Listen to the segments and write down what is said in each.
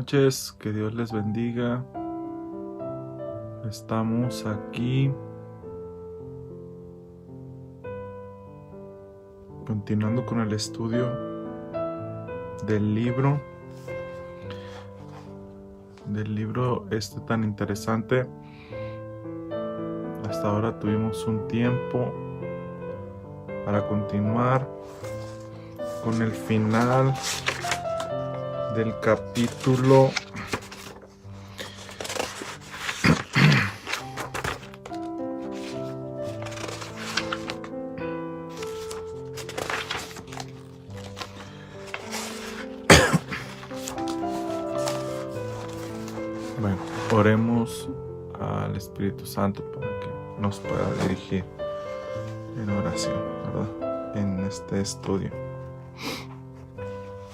noches, que Dios les bendiga. Estamos aquí continuando con el estudio del libro tan interesante. Hasta ahora tuvimos un tiempo para continuar con el final del capítulo 8. Bueno, oremos al Espíritu Santo para que nos pueda dirigir en oración, ¿verdad? En este estudio.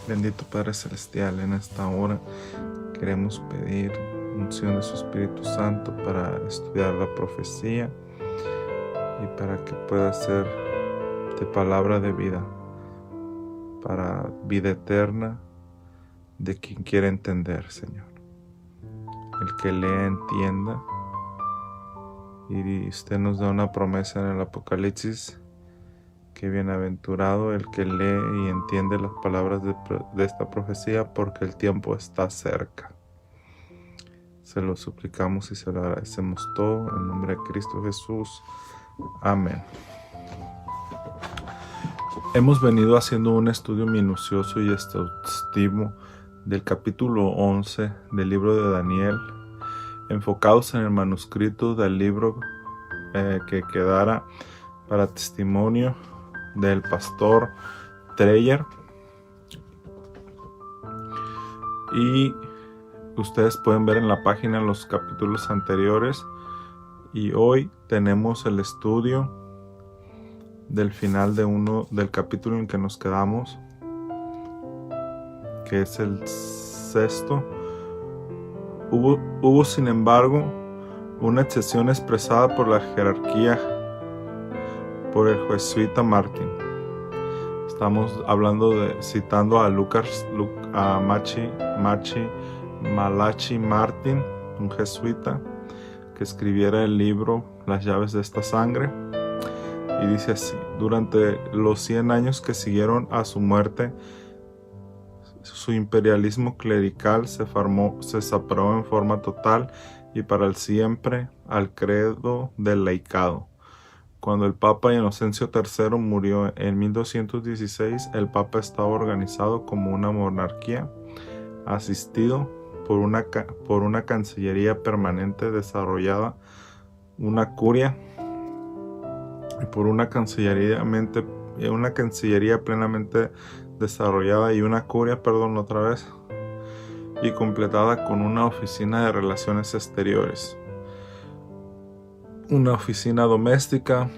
Bendito Padre Celestial, en esta hora queremos pedir unción de su Espíritu Santo para estudiar la profecía y para que pueda ser de palabra de vida, para vida eterna de quien quiera entender, Señor. El que lea entienda, y usted nos da una promesa en el Apocalipsis: que bienaventurado el que lee y entiende las palabras de esta profecía, porque el tiempo está cerca. Se lo suplicamos y se lo agradecemos todo en nombre de Cristo Jesús. Amén. Hemos venido haciendo un estudio minucioso y exhaustivo del capítulo 11 del libro de Daniel, enfocados en el manuscrito del libro que quedara para testimonio del pastor Treyer, y ustedes pueden ver en la página los capítulos anteriores, y hoy tenemos el estudio del final del capítulo en que nos quedamos, que es el 6. Hubo sin embargo una excepción expresada por la jerarquía, por el jesuita Martin. Estamos citando a Malachi Martin, un jesuita que escribiera el libro Las llaves de esta sangre, y dice así: durante los 100 años que siguieron a su muerte, su imperialismo clerical se separó en forma total y para el siempre al credo del laicado. Cuando el Papa Inocencio III murió en 1216, el Papa estaba organizado como una monarquía, asistido por una cancillería permanente desarrollada, una curia, y por una cancillería plenamente desarrollada y una curia, y completada con una oficina de relaciones exteriores, una oficina doméstica,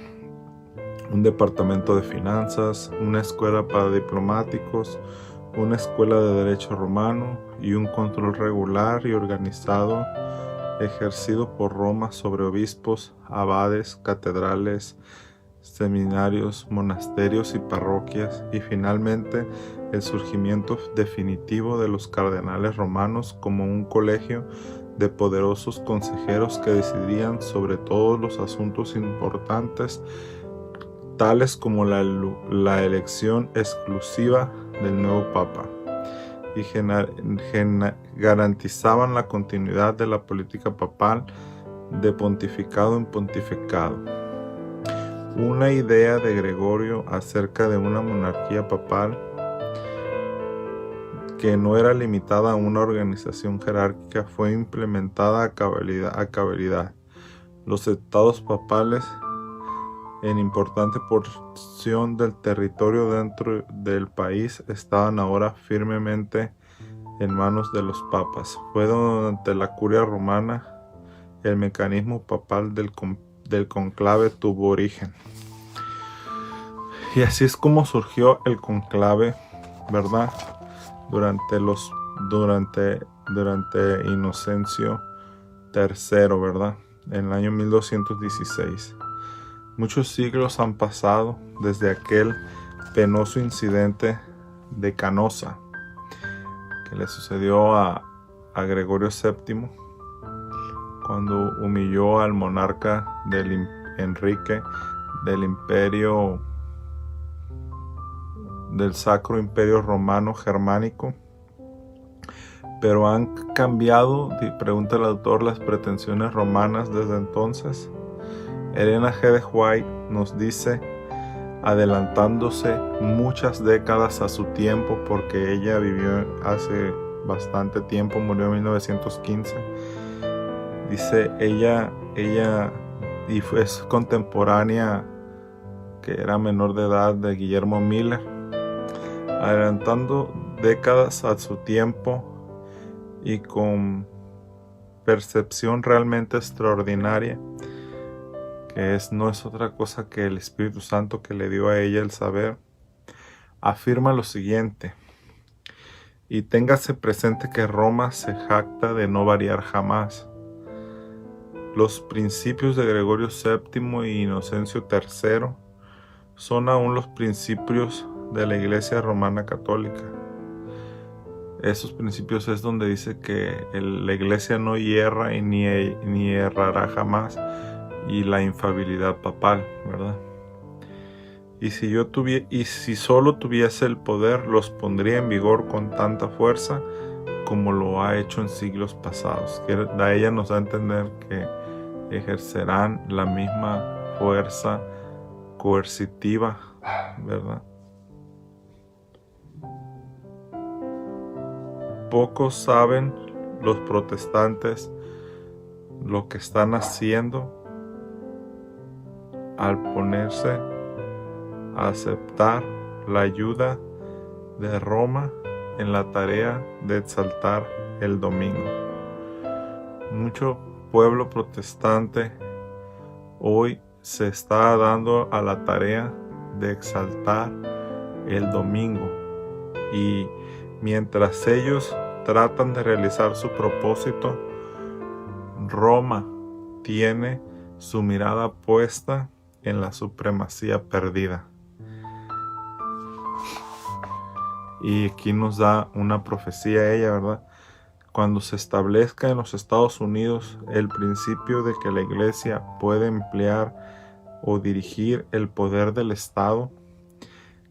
un departamento de finanzas, una escuela para diplomáticos, una escuela de derecho romano y un control regular y organizado ejercido por Roma sobre obispos, abades, catedrales, seminarios, monasterios y parroquias, y finalmente el surgimiento definitivo de los cardenales romanos como un colegio de poderosos consejeros que decidían sobre todos los asuntos importantes, tales como la elección exclusiva del nuevo Papa, y garantizaban la continuidad de la política papal de pontificado en pontificado. Una idea de Gregorio acerca de una monarquía papal que no era limitada a una organización jerárquica fue implementada a cabalidad. Los estados papales, en importante porción del territorio dentro del país, estaban ahora firmemente en manos de los papas. Fue durante la curia romana el mecanismo papal del conclave tuvo origen. Y así es como surgió el conclave, ¿verdad? Durante Inocencio III, ¿verdad? En el año 1216. Muchos siglos han pasado desde aquel penoso incidente de Canosa que le sucedió a a Gregorio VII cuando humilló al monarca Enrique del imperio, del Sacro Imperio Romano Germánico. Pero han cambiado, pregunta el autor, las pretensiones romanas desde entonces. Elena G. de White nos dice, adelantándose muchas décadas a su tiempo, porque ella vivió hace bastante tiempo, murió en 1915. Dice ella y es contemporánea, que era menor de edad, de Guillermo Miller, adelantando décadas a su tiempo y con percepción realmente extraordinaria, que no es otra cosa que el Espíritu Santo que le dio a ella el saber. Afirma lo siguiente: y téngase presente que Roma se jacta de no variar jamás. Los principios de Gregorio VII y Inocencio III son aún los principios de la Iglesia Romana Católica. Esos principios es donde dice que la Iglesia no hierra y ni errará jamás, y la infalibilidad papal, ¿verdad? Y si solo tuviese el poder, los pondría en vigor con tanta fuerza como lo ha hecho en siglos pasados. Que a ella nos da a entender que ejercerán la misma fuerza coercitiva, ¿verdad? Pocos saben los protestantes lo que están haciendo al ponerse a aceptar la ayuda de Roma en la tarea de exaltar el domingo. Mucho pueblo protestante hoy se está dando a la tarea de exaltar el domingo, y mientras ellos tratan de realizar su propósito, Roma tiene su mirada puesta en la supremacía perdida. Y aquí nos da una profecía ella, ¿verdad? Cuando se establezca en los Estados Unidos el principio de que la Iglesia puede emplear o dirigir el poder del Estado,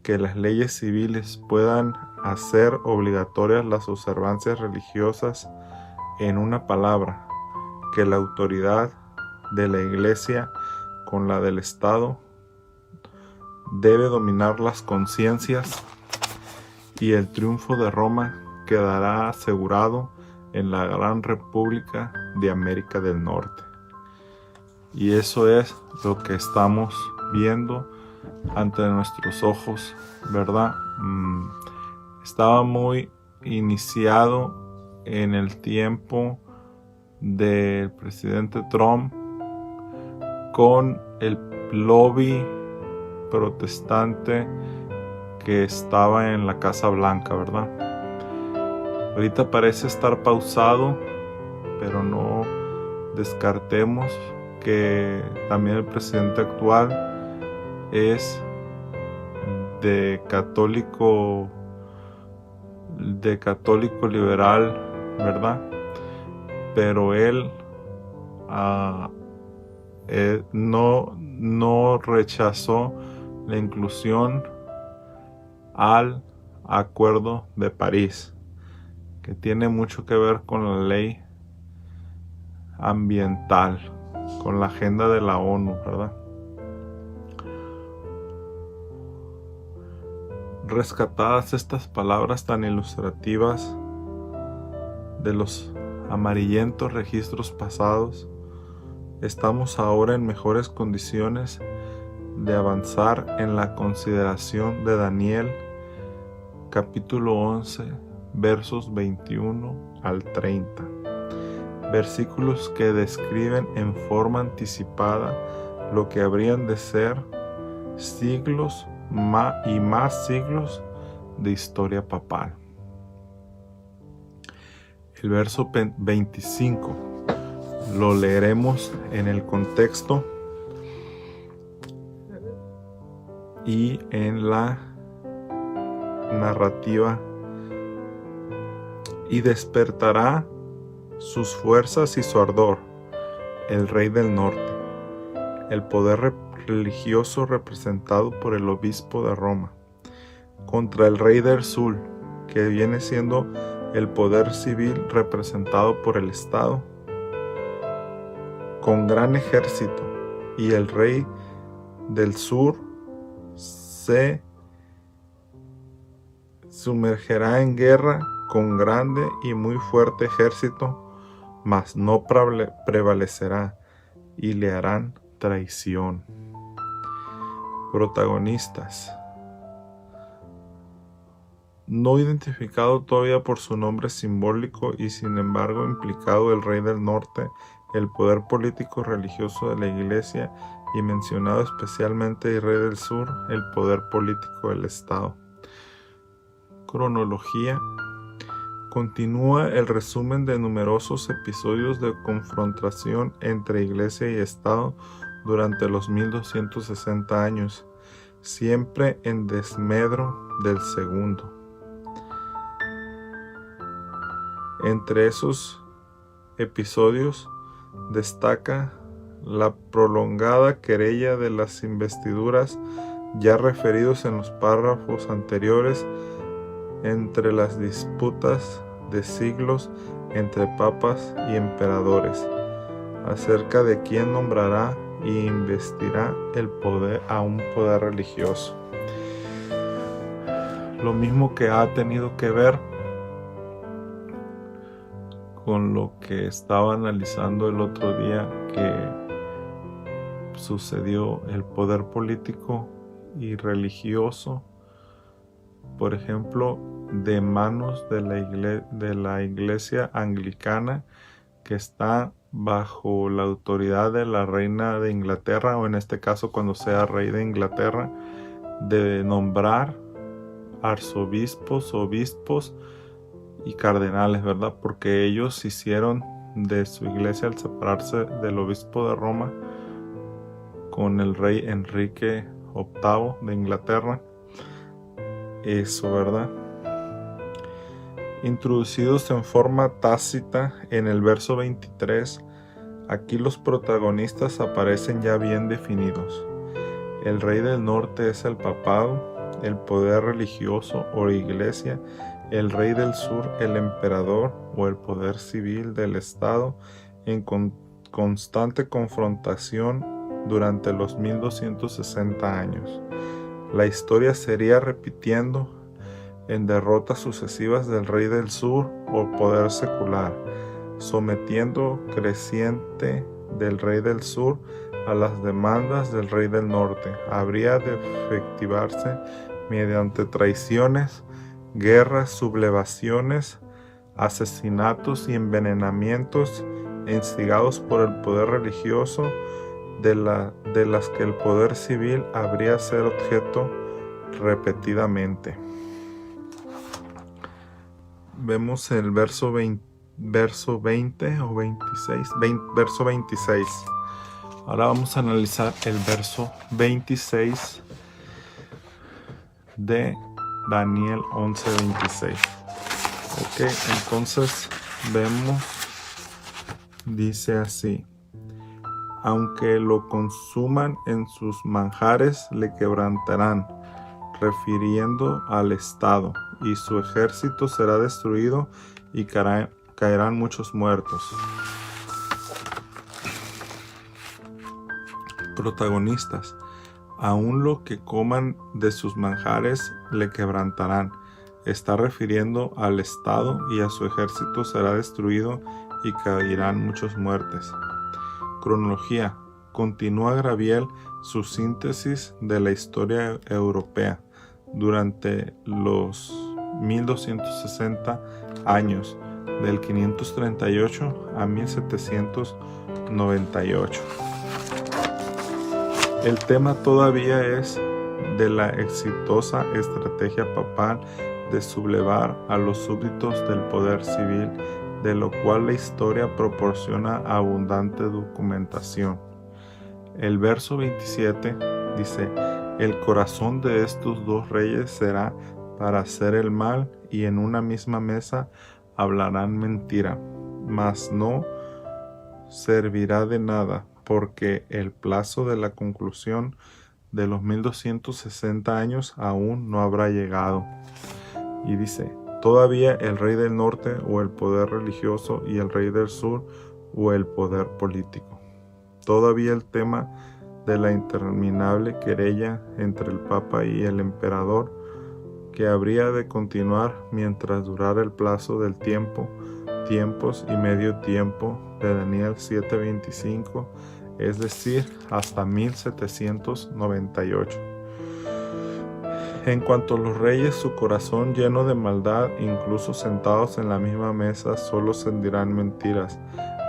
que las leyes civiles puedan hacer obligatorias las observancias religiosas, en una palabra, que la autoridad de la Iglesia con la del Estado debe dominar las conciencias, y el triunfo de Roma quedará asegurado en la gran República de América del Norte. Y eso es lo que estamos viendo ante nuestros ojos, ¿verdad? Estaba muy iniciado en el tiempo del presidente Trump con el lobby protestante que estaba en la Casa Blanca, ¿verdad? Ahorita parece estar pausado, pero no descartemos que también el presidente actual es de católico liberal, ¿verdad? Pero él no rechazó la inclusión al Acuerdo de París, que tiene mucho que ver con la ley ambiental, con la agenda de la ONU, ¿verdad? Rescatadas estas palabras tan ilustrativas de los amarillentos registros pasados, estamos ahora en mejores condiciones de avanzar en la consideración de Daniel, capítulo 11, versos 21 al 30. Versículos que describen en forma anticipada lo que habrían de ser siglos y más siglos de historia papal. El verso 25 lo leeremos en el contexto y en la narrativa. Y despertará sus fuerzas y su ardor, el rey del norte, el poder religioso representado por el obispo de Roma, contra el rey del sur, que viene siendo el poder civil representado por el Estado, con gran ejército, y el rey del sur se sumergerá en guerra con grande y muy fuerte ejército, mas no prevalecerá, y le harán traición. Protagonistas. No identificado todavía por su nombre simbólico y sin embargo implicado el rey del norte, el poder político religioso de la iglesia, y mencionado especialmente el rey del sur, el poder político del Estado. Cronología. Continúa el resumen de numerosos episodios de confrontación entre iglesia y Estado durante los 1260 años, siempre en desmedro del segundo. Entre esos episodios destaca la prolongada querella de las investiduras ya referidos en los párrafos anteriores, entre las disputas de siglos entre papas y emperadores acerca de quién nombrará y investirá el poder a un poder religioso. Lo mismo que ha tenido que ver con lo que estaba analizando el otro día, que sucedió el poder político y religioso, por ejemplo, de manos de la iglesia anglicana, que está bajo la autoridad de la reina de Inglaterra, o en este caso cuando sea rey de Inglaterra, de nombrar arzobispos, obispos y cardenales, ¿verdad? Porque ellos hicieron de su iglesia, al separarse del obispo de Roma con el rey Enrique VIII de Inglaterra, eso, ¿verdad? Introducidos en forma tácita en el verso 23, aquí los protagonistas aparecen ya bien definidos. El rey del norte es el papado, el poder religioso o iglesia; el rey del sur, el emperador o el poder civil del Estado, en constante confrontación durante los 1260 años. La historia sería repitiendo en derrotas sucesivas del rey del sur o poder secular, sometiendo creciente del rey del sur a las demandas del rey del norte. Habría de efectivarse mediante traiciones, guerras, sublevaciones, asesinatos y envenenamientos instigados por el poder religioso, de las que el poder civil habría ser objeto repetidamente. Vemos el verso 26. Ahora vamos a analizar el verso 26 de Daniel 11:26. Ok, entonces vemos, dice así: aunque lo consuman en sus manjares, le quebrantarán, refiriendo al Estado, y su ejército será destruido y caerán muchos muertos. Protagonistas. Aún lo que coman de sus manjares le quebrantarán. Está refiriendo al Estado, y a su ejército será destruido y caerán muchos muertos. Cronología. Continúa Gabriel su síntesis de la historia europea durante los 1260 años, del 538 a 1798. El tema todavía es de la exitosa estrategia papal de sublevar a los súbditos del poder civil, de lo cual la historia proporciona abundante documentación. El verso 27 dice: el corazón de estos dos reyes será para hacer el mal, y en una misma mesa hablarán mentira. mas no servirá de nada, porque el plazo de la conclusión de los 1260 años aún no habrá llegado. Y dice, todavía el rey del norte o el poder religioso y el rey del sur o el poder político. Todavía el tema de la interminable querella entre el Papa y el emperador, que habría de continuar mientras durara el plazo del tiempo, tiempos y medio tiempo de Daniel 7:25, es decir, hasta 1798. En cuanto a los reyes, su corazón lleno de maldad, incluso sentados en la misma mesa, solo se dirán mentiras.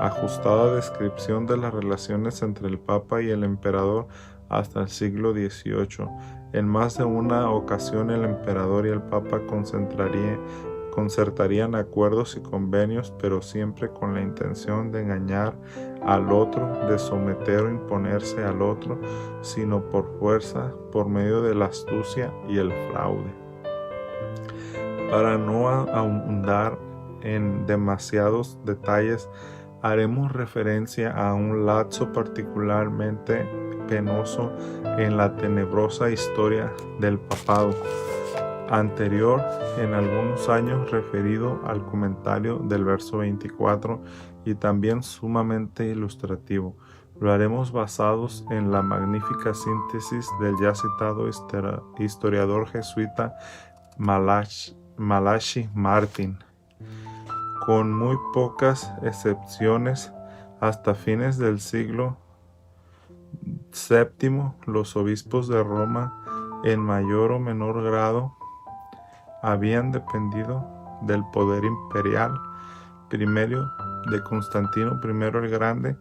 Ajustada descripción de las relaciones entre el Papa y el emperador hasta el siglo XVIII. En más de una ocasión el emperador y el Papa concertarían acuerdos y convenios, pero siempre con la intención de engañar al otro, de someter o imponerse al otro, sino por fuerza, por medio de la astucia y el fraude. Para no ahondar en demasiados detalles, haremos referencia a un lapso particularmente penoso en la tenebrosa historia del papado, anterior en algunos años referido al comentario del verso 24 y también sumamente ilustrativo. Lo haremos basados en la magnífica síntesis del ya citado historiador jesuita Malachi Martin. Con muy pocas excepciones, hasta fines del siglo VII, los obispos de Roma, en mayor o menor grado, habían dependido del poder imperial, primero de Constantino I el Grande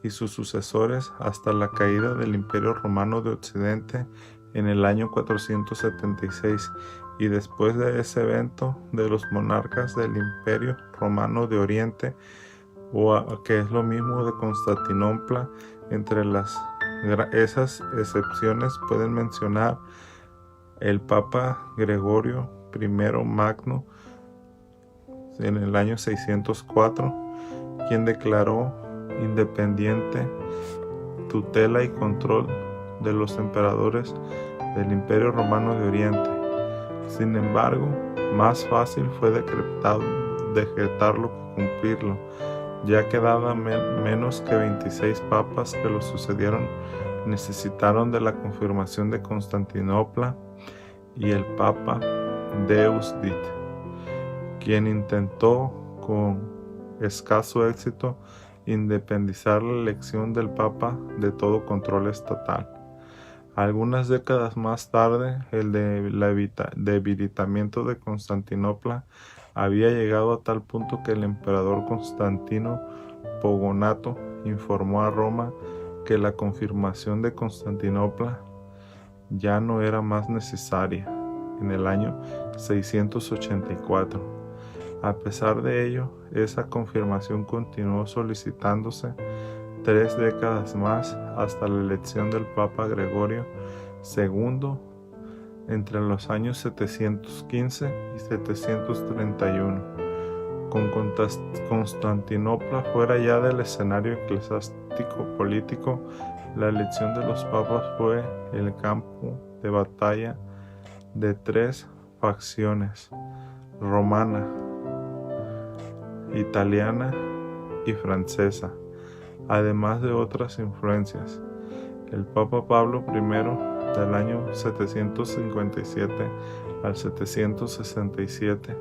y sus sucesores hasta la caída del Imperio Romano de Occidente en el año 476, y después de ese evento de los monarcas del Imperio Romano de Oriente, o que es lo mismo de Constantinopla. Entre esas excepciones pueden mencionar el Papa Gregorio I Magno en el año 604, quien declaró independiente tutela y control de los emperadores del Imperio Romano de Oriente. Sin embargo, más fácil fue decretarlo que cumplirlo, ya que daba menos que 26 papas que lo sucedieron necesitaron de la confirmación de Constantinopla y el Papa Deusdedit, quien intentó con escaso éxito independizar la elección del Papa de todo control estatal. Algunas décadas más tarde, el debilitamiento de Constantinopla había llegado a tal punto que el emperador Constantino Pogonato informó a Roma que la confirmación de Constantinopla ya no era más necesaria en el año 684. A pesar de ello, esa confirmación continuó solicitándose 3 décadas más hasta la elección del Papa Gregorio II entre los años 715 y 731. Con Constantinopla fuera ya del escenario eclesiástico político, la elección de los papas fue el campo de batalla de 3 facciones: romana, italiana y francesa, además de otras influencias. El Papa Pablo I, del año 757 al 767,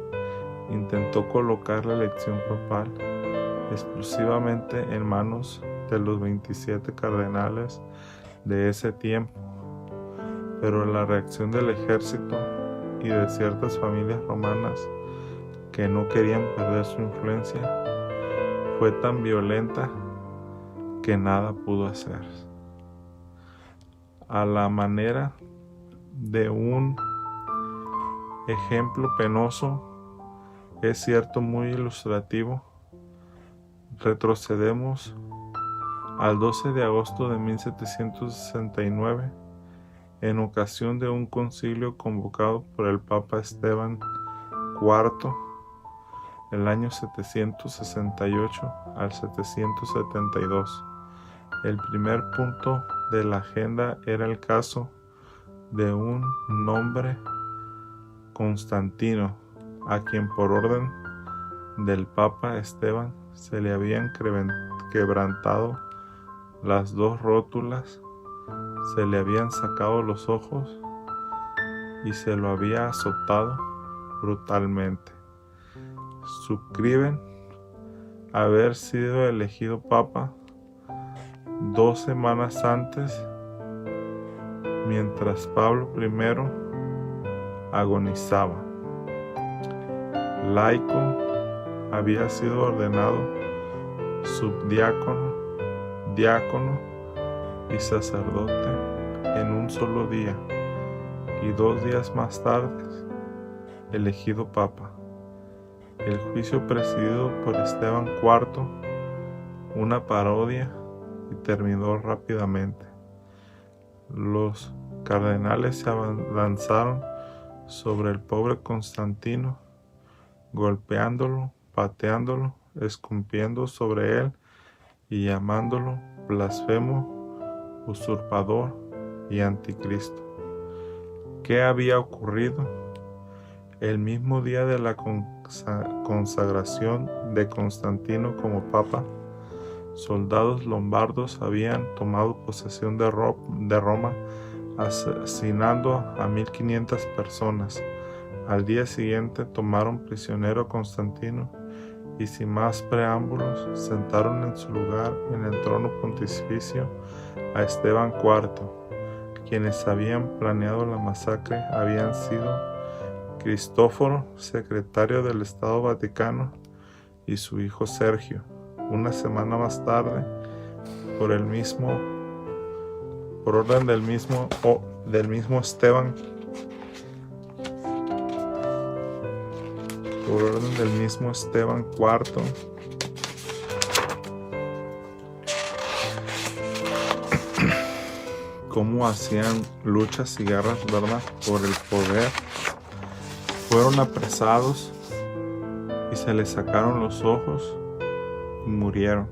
intentó colocar la elección papal exclusivamente en manos de los 27 cardenales de ese tiempo, pero la reacción del ejército y de ciertas familias romanas que no querían perder su influencia fue tan violenta que nada pudo hacer. A la manera de un ejemplo penoso, es cierto, muy ilustrativo, retrocedemos al 12 de agosto de 1769, en ocasión de un concilio convocado por el Papa Esteban IV. el año 768 al 772. El primer punto de la agenda era el caso de un nombre Constantino, a quien por orden del Papa Esteban se le habían quebrantado las dos rótulas, se le habían sacado los ojos y se lo había azotado brutalmente. Suscriben haber sido elegido Papa 2 semanas antes, mientras Pablo I agonizaba. Laico, había sido ordenado subdiácono, diácono y sacerdote en un solo día, y 2 días más tarde elegido Papa. El juicio presidido por Esteban IV, una parodia, y terminó rápidamente. Los cardenales se abalanzaron sobre el pobre Constantino, golpeándolo, pateándolo, escupiendo sobre él y llamándolo blasfemo, usurpador y anticristo. ¿Qué había ocurrido? El mismo día de la consagración de Constantino como papa, soldados lombardos habían tomado posesión de Roma, asesinando a 1500 personas. Al día siguiente tomaron prisionero a Constantino y sin más preámbulos sentaron en su lugar en el trono pontificio a Esteban IV. Quienes habían planeado la masacre habían sido Cristóforo, secretario del Estado Vaticano, y su hijo Sergio. Una semana más tarde, por orden del mismo Esteban, por orden del mismo Esteban IV, cómo hacían luchas y guerras, ¿verdad?, por el poder, fueron apresados y se les sacaron los ojos y murieron.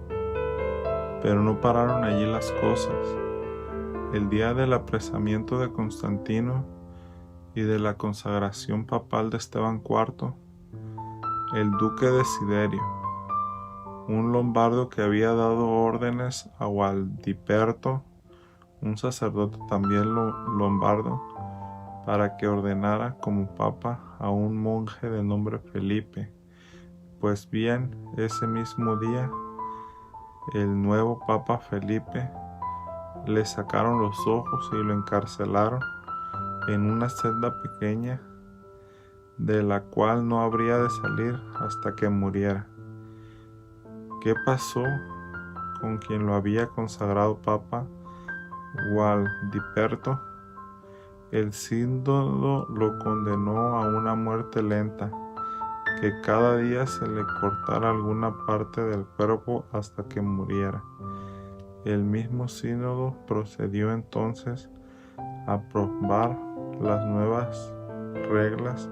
Pero no pararon allí las cosas. El día del apresamiento de Constantino y de la consagración papal de Esteban IV, el duque Desiderio, un lombardo que había dado órdenes a Gualdiperto, un sacerdote también lombardo, para que ordenara como papa a un monje de nombre Felipe. Pues bien, ese mismo día, el nuevo papa Felipe le sacaron los ojos y lo encarcelaron en una celda pequeña, de la cual no habría de salir hasta que muriera. ¿Qué pasó con quien lo había consagrado papa? Gualdiperto. El sínodo lo condenó a una muerte lenta, que cada día se le cortara alguna parte del cuerpo hasta que muriera. El mismo sínodo procedió entonces a aprobar las nuevas reglas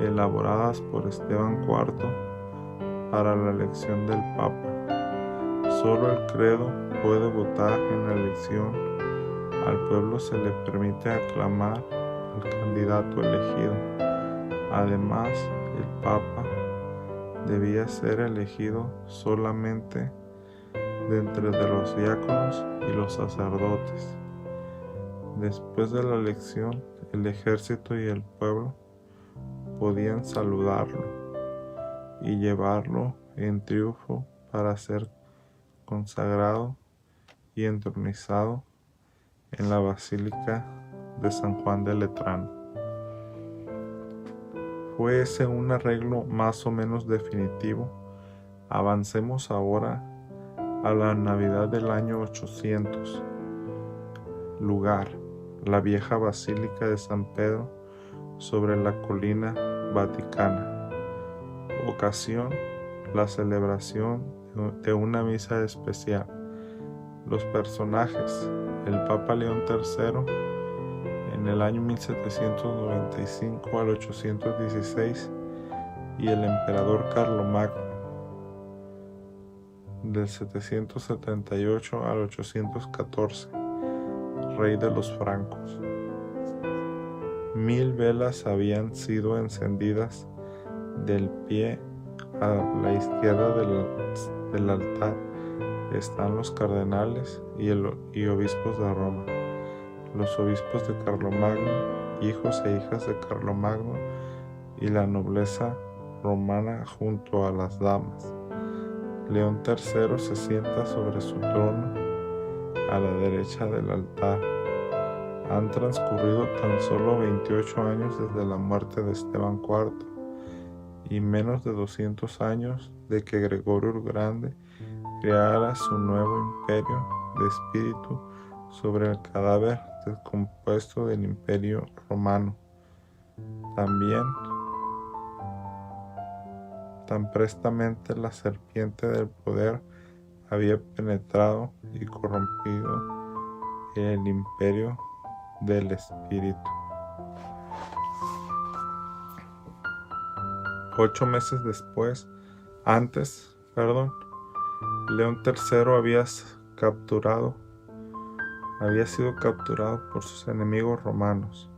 elaboradas por Esteban IV para la elección del Papa. Solo el credo puede votar en la elección. Al pueblo se le permite aclamar al candidato elegido. Además, el Papa debía ser elegido solamente de entre los diáconos y los sacerdotes. Después de la elección, el ejército y el pueblo podían saludarlo y llevarlo en triunfo para ser consagrado y entronizado en la Basílica de San Juan de Letrán. Fue ese un arreglo más o menos definitivo. Avancemos ahora a la Navidad del año 800. Lugar: la vieja Basílica de San Pedro sobre la colina vaticana. Ocasión: la celebración de una misa especial. Los personajes: el Papa León III en el año 1795 al 816 y el emperador Carlomagno, del 778 al 814, rey de los francos. 1000 velas habían sido encendidas del pie a la izquierda del altar. Están los cardenales y obispos de Roma, los obispos de Carlomagno, hijos e hijas de Carlomagno, y la nobleza romana junto a las damas. León III se sienta sobre su trono a la derecha del altar. Han transcurrido tan solo 28 años desde la muerte de Esteban IV y menos de 200 años de que Gregorio el Grande creara su nuevo imperio de espíritu sobre el cadáver descompuesto del imperio romano. También, tan prestamente la serpiente del poder había penetrado y corrompido el imperio del espíritu. 8 meses antes, León III había sido capturado por sus enemigos romanos,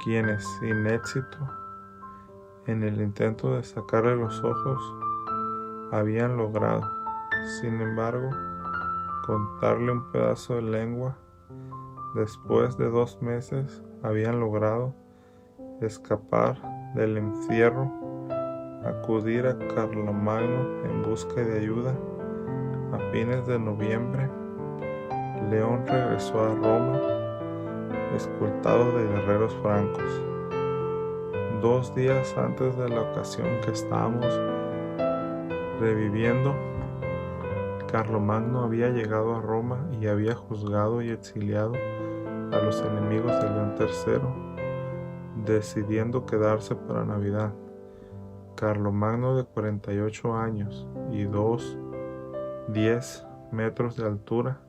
quienes, sin éxito en el intento de sacarle los ojos, habían logrado, sin embargo, cortarle un pedazo de lengua. Después de 2 meses habían logrado escapar del encierro, acudir a Carlomagno en busca de ayuda. A fines de noviembre, León regresó a Roma, escoltado de guerreros francos. 2 días antes de la ocasión que estábamos reviviendo, Carlomagno había llegado a Roma y había juzgado y exiliado a los enemigos de León III, decidiendo quedarse para Navidad. Carlomagno, de 48 años y 10 metros de altura,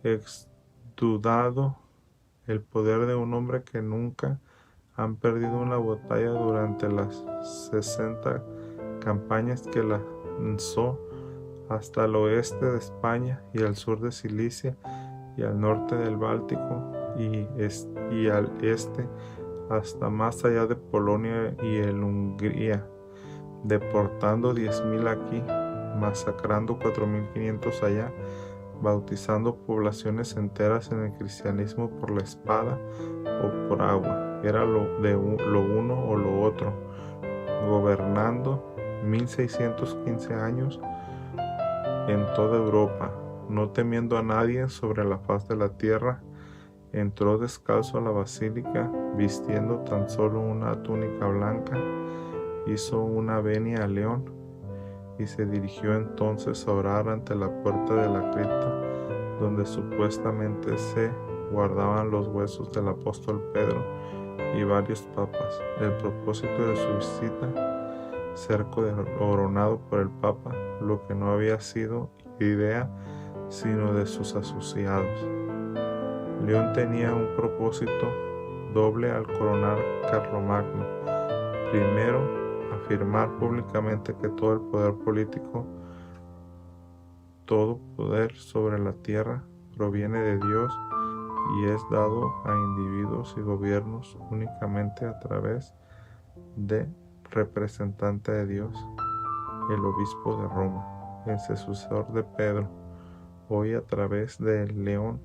exudado el poder de un hombre que nunca han perdido una batalla durante las 60 campañas que lanzó hasta el oeste de España y al sur de Cilicia y al norte del Báltico y al este hasta más allá de Polonia y el Hungría, deportando 10.000 aquí, masacrando 4.500 allá, bautizando poblaciones enteras en el cristianismo por la espada o por agua, era lo uno o lo otro, gobernando 1615 años en toda Europa, no temiendo a nadie sobre la faz de la tierra. Entró descalzo a la basílica, vistiendo tan solo una túnica blanca, hizo una venia a León y se dirigió entonces a orar ante la puerta de la cripta, donde supuestamente se guardaban los huesos del apóstol Pedro y varios papas. El propósito de su visita, cerco coronado por el papa, lo que no había sido idea sino de sus asociados. León tenía un propósito doble al coronar Carlomagno. Primero, afirmar públicamente que todo el poder político, todo poder sobre la tierra, proviene de Dios y es dado a individuos y gobiernos únicamente a través de representante de Dios, el obispo de Roma, el sucesor de Pedro, hoy a través de León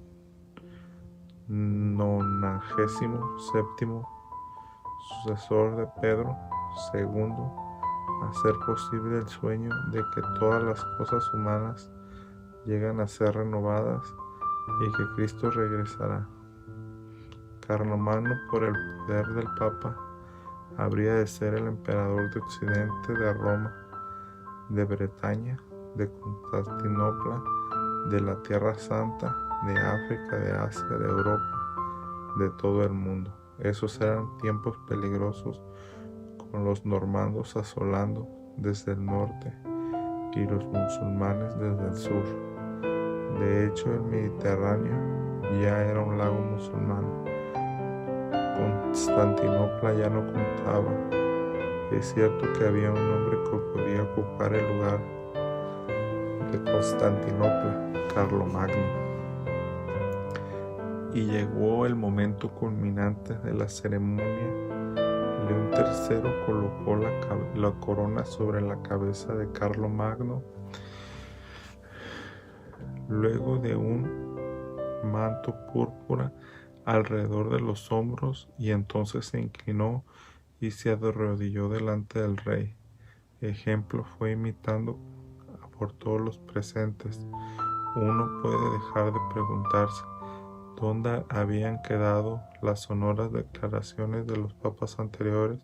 97º, sucesor de Pedro II, hacer posible el sueño de que todas las cosas humanas llegan a ser renovadas y que Cristo regresará. Carlomagno, por el poder del Papa, habría de ser el emperador de Occidente, de Roma, de Bretaña, de Constantinopla, de la Tierra Santa, de África, de Asia, de Europa, de todo el mundo. Esos eran tiempos peligrosos, con los normandos asolando desde el norte y los musulmanes desde el sur. De hecho, el Mediterráneo ya era un lago musulmán. Constantinopla ya no contaba. Es cierto que había un hombre que podía ocupar el lugar de Constantinopla, Carlomagno. Y llegó el momento culminante de la ceremonia. León III colocó la corona sobre la cabeza de Carlomagno, luego de un manto púrpura alrededor de los hombros, y entonces se inclinó y se arrodilló delante del rey. Ejemplo fue imitando por todos los presentes. Uno puede dejar de preguntarse dónde habían quedado las sonoras declaraciones de los papas anteriores,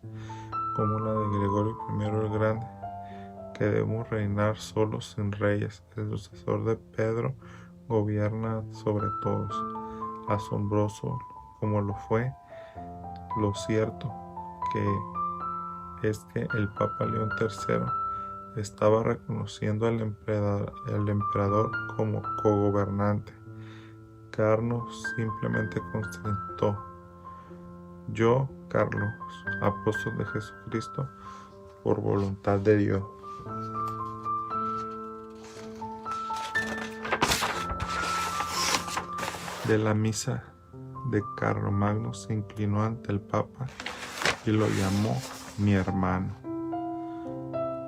como la de Gregorio I el Grande, que debemos reinar solos sin reyes. El sucesor de Pedro gobierna sobre todos. Asombroso como lo fue, lo cierto que es que el Papa León III estaba reconociendo al emperador como cogobernante. Carlos simplemente contestó: yo, Carlos, apóstol de Jesucristo, por voluntad de Dios. De la misa de Carlomagno se inclinó ante el Papa y lo llamó mi hermano.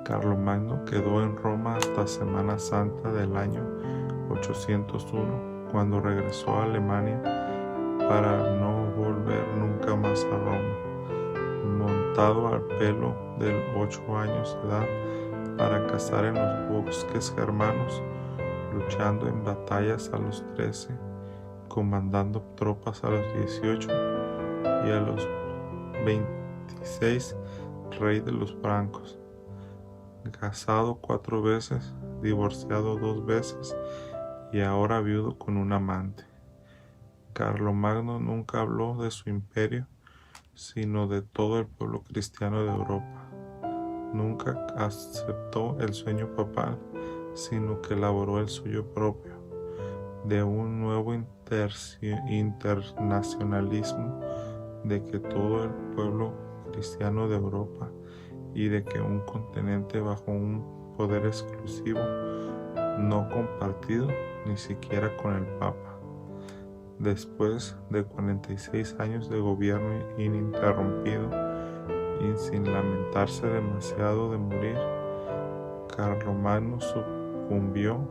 Carlomagno quedó en Roma hasta Semana Santa del año 801, cuando regresó a Alemania para no volver nunca más a Roma, montado al pelo de 8 años de edad para cazar en los bosques germanos, luchando en batallas a los 13, comandando tropas a los 18 y a los 26 rey de los francos. Casado 4 veces, divorciado 2 veces y ahora viudo con un amante. Carlomagno nunca habló de su imperio, sino de todo el pueblo cristiano de Europa. Nunca aceptó el sueño papal, sino que elaboró el suyo propio, de un nuevo internacionalismo, de que todo el pueblo cristiano de Europa y de que un continente bajo un poder exclusivo, no compartido ni siquiera con el Papa. Después de 46 años de gobierno ininterrumpido y sin lamentarse demasiado de morir, Carlomagno sucumbió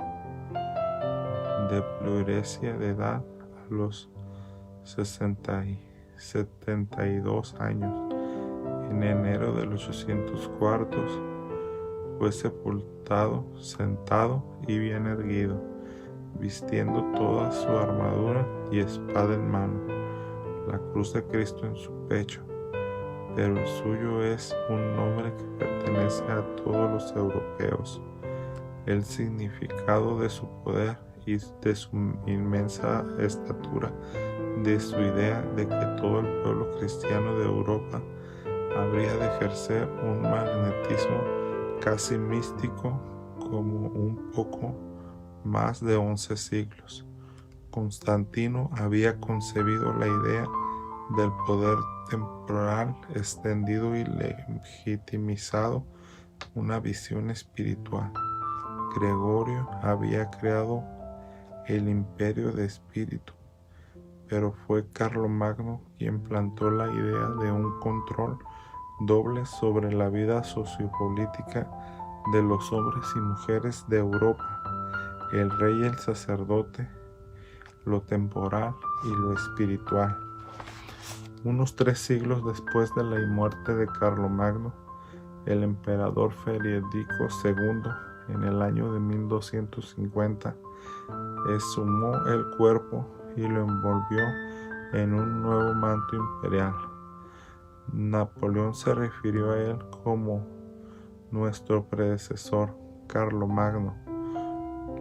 de pleuresia de edad a los 72 años. En enero del 804 fue sepultado sentado y bien erguido, vistiendo toda su armadura y espada en mano, la cruz de Cristo en su pecho. Pero el suyo es un nombre que pertenece a todos los europeos. El significado de su poder y de su inmensa estatura, de su idea de que todo el pueblo cristiano de Europa habría de ejercer un magnetismo casi místico como un poco más de 11 siglos. Constantino había concebido la idea del poder temporal extendido y legitimizado una visión espiritual. Gregorio había creado el imperio de espíritu, pero fue Carlomagno quien plantó la idea de un control doble sobre la vida sociopolítica de los hombres y mujeres de Europa, el rey y el sacerdote, lo temporal y lo espiritual. Unos 3 siglos después de la muerte de Carlomagno, el emperador Federico II, en el año de 1250, exhumó el cuerpo y lo envolvió en un nuevo manto imperial. Napoleón se refirió a él como nuestro predecesor Carlomagno,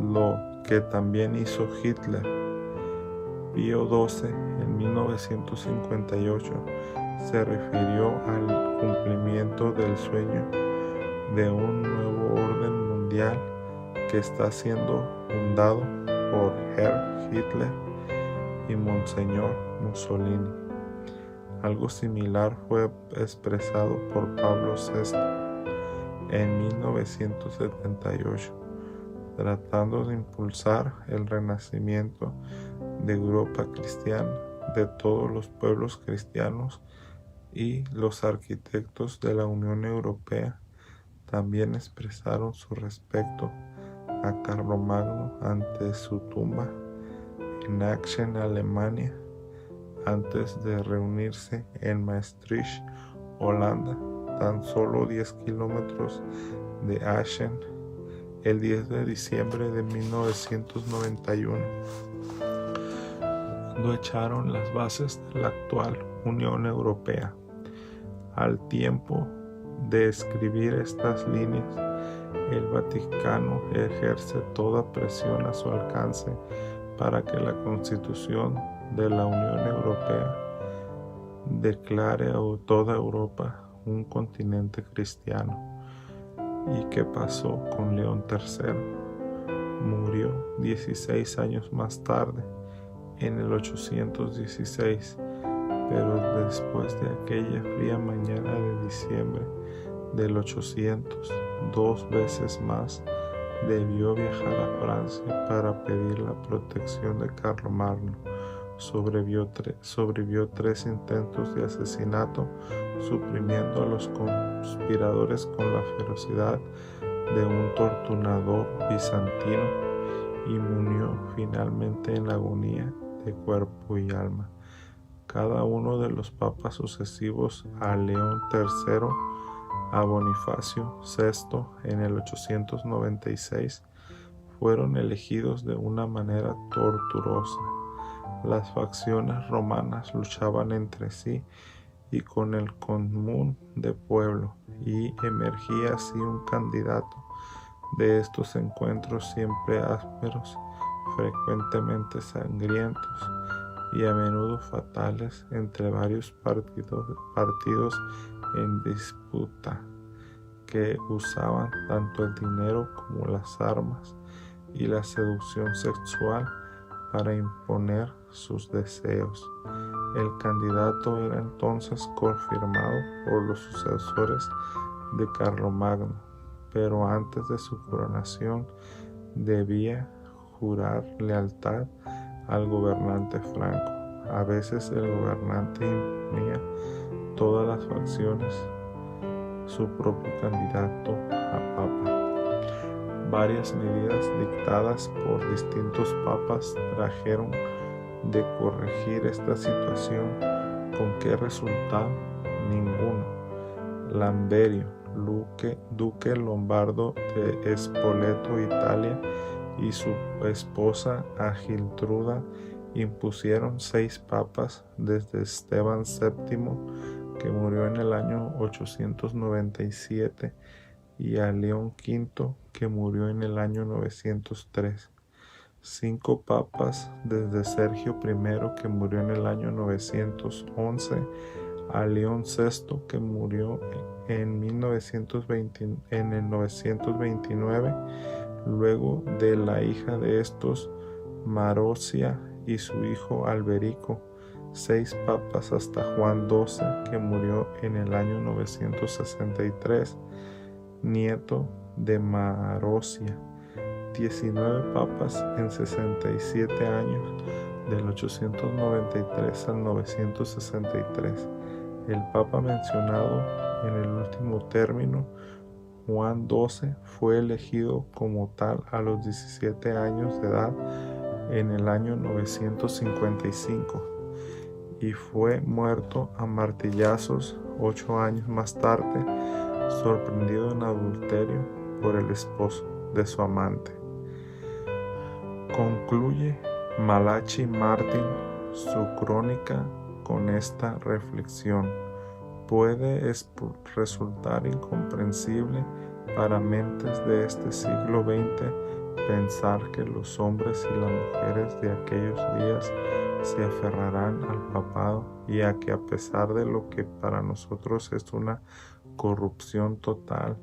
lo que también hizo Hitler. Pío XII en 1958 se refirió al cumplimiento del sueño de un nuevo orden mundial que está siendo fundado por Herr Hitler y Monseñor Mussolini. Algo similar fue expresado por Pablo VI en 1978, tratando de impulsar el renacimiento de Europa cristiana, de todos los pueblos cristianos, y los arquitectos de la Unión Europea también expresaron su respeto a Carlomagno ante su tumba en Aachen, Alemania, antes de reunirse en Maastricht, Holanda, tan solo 10 kilómetros de Aachen, el 10 de diciembre de 1991, cuando echaron las bases de la actual Unión Europea. Al tiempo de escribir estas líneas, el Vaticano ejerce toda presión a su alcance para que la Constitución de la Unión Europea declare a toda Europa un continente cristiano. ¿Y qué pasó con León III? Murió 16 años más tarde, en el 816, pero después de aquella fría mañana de diciembre del 800, 2 veces más debió viajar a Francia para pedir la protección de Carlomagno. Sobrevivió 3 intentos de asesinato, suprimiendo a los conspiradores con la ferocidad de un torturador bizantino, y murió finalmente en agonía de cuerpo y alma. Cada uno de los papas sucesivos a León III, a Bonifacio VI en el 896, fueron elegidos de una manera tortuosa. Las facciones romanas luchaban entre sí y con el común de pueblo, y emergía así un candidato de estos encuentros siempre ásperos, frecuentemente sangrientos y a menudo fatales entre varios partidos en disputa, que usaban tanto el dinero como las armas y la seducción sexual para imponer sus deseos. El candidato era entonces confirmado por los sucesores de Carlomagno, pero antes de su coronación debía jurar lealtad al gobernante franco. A veces el gobernante imponía todas las facciones su propio candidato a papa. Varias medidas dictadas por distintos papas trajeron de corregir esta situación. ¿Con qué resultado? Ninguno. Lamberio, duque lombardo de Spoleto, Italia, y su esposa Agiltruda impusieron 6 papas, desde Esteban VII, que murió en el año 897, y a León V, que murió en el año 903. 5 papas, desde Sergio I, que murió en el año 911, a León VI, que murió en el 929, luego de la hija de estos, Marocia, y su hijo Alberico. 6 papas hasta Juan XII, que murió en el año 963, nieto de Marocia. 19 papas en 67 años, del 893 al 963. El papa mencionado en el último término, Juan XII, fue elegido como tal a los 17 años de edad en el año 955 y fue muerto a martillazos 8 años más tarde, sorprendido en adulterio por el esposo de su amante. Concluye Malachi Martin su crónica con esta reflexión: puede resultar incomprensible para mentes de este siglo XX pensar que los hombres y las mujeres de aquellos días se aferrarán al papado, y a que, a pesar de lo que para nosotros es una corrupción total,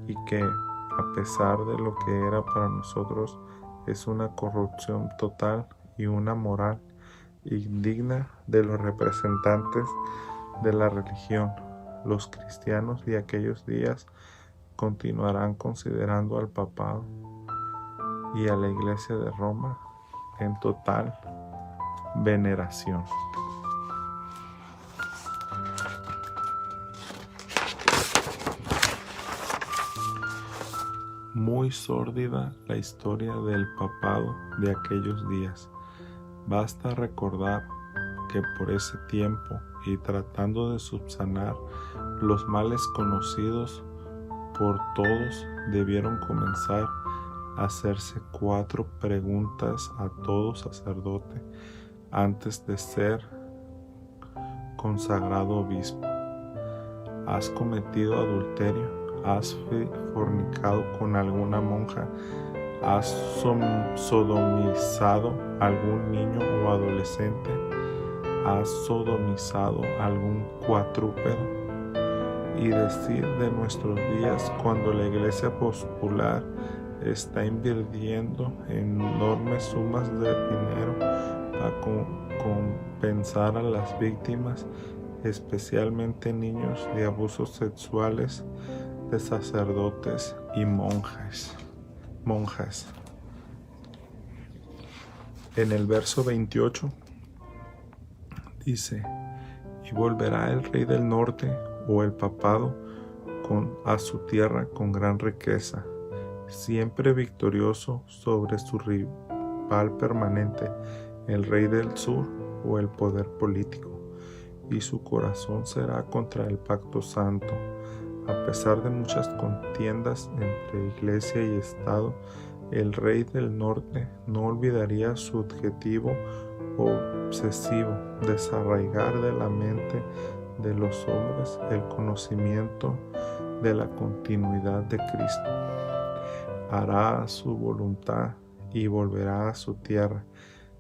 y que a pesar de lo que era para nosotros es una corrupción total y una moral indigna de los representantes de la religión. Los cristianos de aquellos días continuarán considerando al papado y a la Iglesia de Roma en total veneración. Muy sórdida la historia del papado de aquellos días. Basta recordar que por ese tiempo, y tratando de subsanar los males conocidos por todos, debieron comenzar a hacerse 4 preguntas a todo sacerdote antes de ser consagrado obispo. ¿Has cometido adulterio? ¿Has fornicado con alguna monja? ¿Has sodomizado a algún niño o adolescente? ¿Has sodomizado a algún cuadrúpedo? Y decir de nuestros días, cuando la Iglesia popular está invirtiendo enormes sumas de dinero para compensar a las víctimas, especialmente niños, de abusos sexuales de sacerdotes y monjas. En el verso 28 dice: y volverá el rey del norte o el papado a su tierra con gran riqueza, siempre victorioso sobre su rival permanente, el rey del sur o el poder político, y su corazón será contra el pacto santo. A pesar de muchas contiendas entre iglesia y estado, el rey del norte no olvidaría su objetivo obsesivo: desarraigar de la mente de los hombres el conocimiento de la continuidad de Cristo. Hará su voluntad y volverá a su tierra.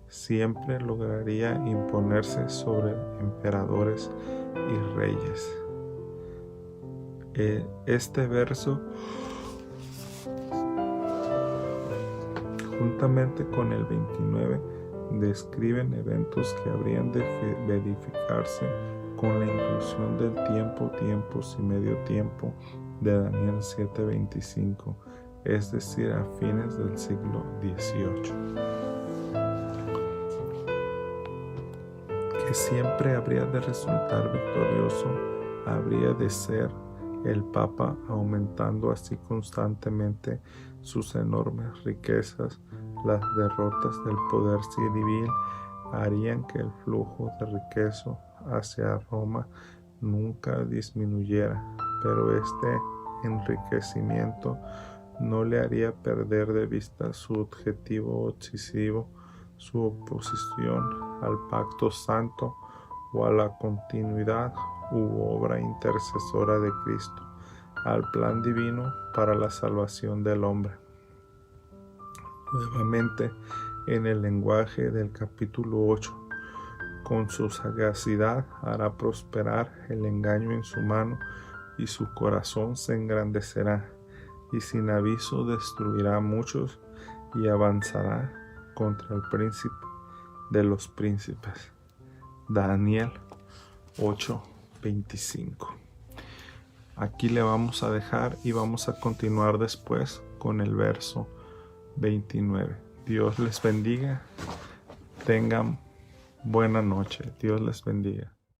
Siempre lograría imponerse sobre emperadores y reyes. Este verso, juntamente con el 29, describen eventos que habrían de verificarse con la inclusión del tiempo, tiempos y medio tiempo de Daniel 7:25, es decir, a fines del siglo XVIII. Que siempre habría de resultar victorioso habría de ser el Papa, aumentando así constantemente sus enormes riquezas. Las derrotas del poder civil harían que el flujo de riqueza hacia Roma nunca disminuyera, pero este enriquecimiento no le haría perder de vista su objetivo obsesivo, su oposición al pacto santo o a la continuidad u obra intercesora de Cristo, al plan divino para la salvación del hombre. Nuevamente, en el lenguaje del capítulo 8, con su sagacidad hará prosperar el engaño en su mano, y su corazón se engrandecerá, y sin aviso destruirá a muchos, y avanzará contra el príncipe de los príncipes. Daniel 8:25. Aquí le vamos a dejar y vamos a continuar después con el verso 29. Dios les bendiga. Tengan buena noche. Dios les bendiga.